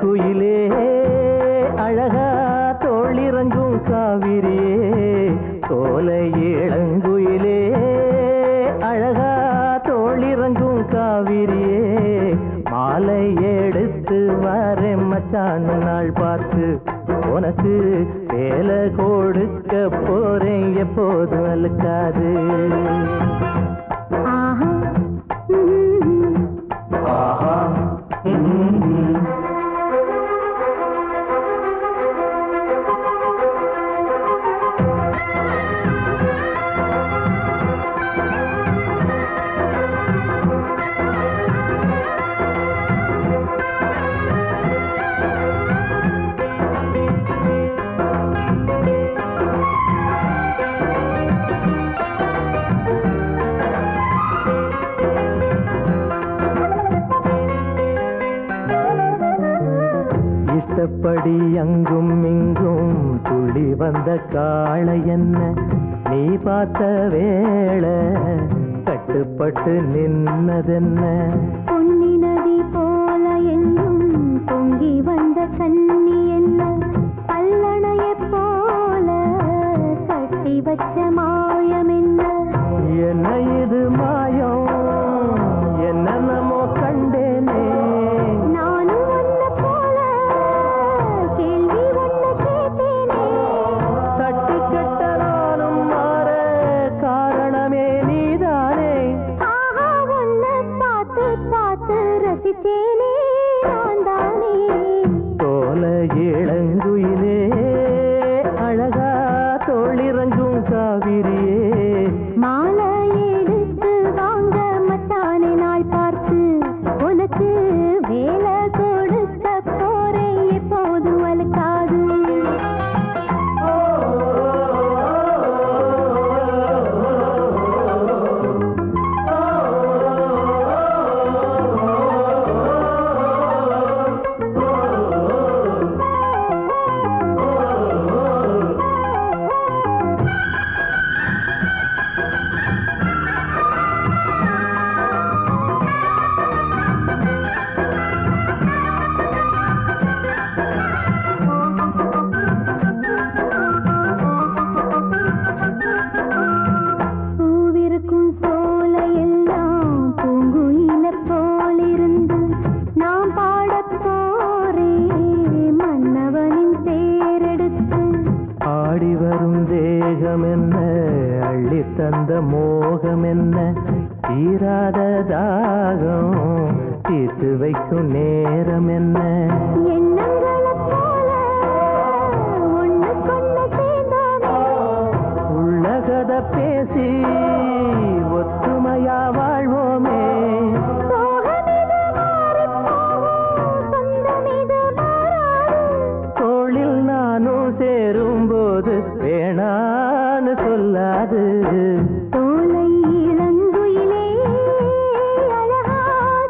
இளங்குயிலே அழகா தோளிறங்கும் காவிரியே சோலை இளங்குயிலே அழகா தோளிறங்கும் காவிரியே மாலை எடுத்து வரேன் மச்சான் நாள் பார்த்து உனக்கு வேலை கொடுக்க போறேன் எப்போதும் அழுக்காது இஷ்டப்படி அங்கும் இங்கும் துள்ளி வந்த காளை என்ன நீ பார்த்த வேளை கட்டுப்பட்டு நின்னதென்ன பொன்னி நதி போல எங்கும் பொங்கி வந்த கண்ணி என்ன கல்லணையை போல கட்டி வச்ச மாயம் என்ன என்ன இது மாயம் என்னென்னமோ கண்டேனே இளங்குயிலே அழகா தோளிறங்கும் காவிரியே மாலை எடுத்து வாங்க மச்சானை நாள் பார்த்து உனக்கு வேலை கொடுக்க போறேன் எப்போதும் அழுக்காது அள்ளி தந்த மோகம் என்ன தீராத தாகம் தீர்த்து வைக்கும் நேரம் என்ன உள்ளகத பேசி ஒத்துமையா வாழ்வோமே தோளில் நானும் சேரும்போது வேணான்னு சொல்லாது தோலை இளங்குயிலே அழகா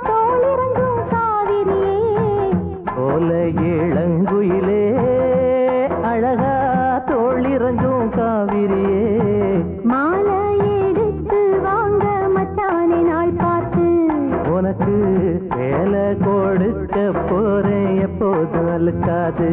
தோளிறங்கும் காவிரியே தோலை இளங்குயிலே அழகா தோளிறங்கும் காவிரியே மாலை எடுத்து வாங்க மச்சானை நாள் பார்த்து உனக்கு வேலை கொடுக்க போறேன் எப்போதும் அழுக்காது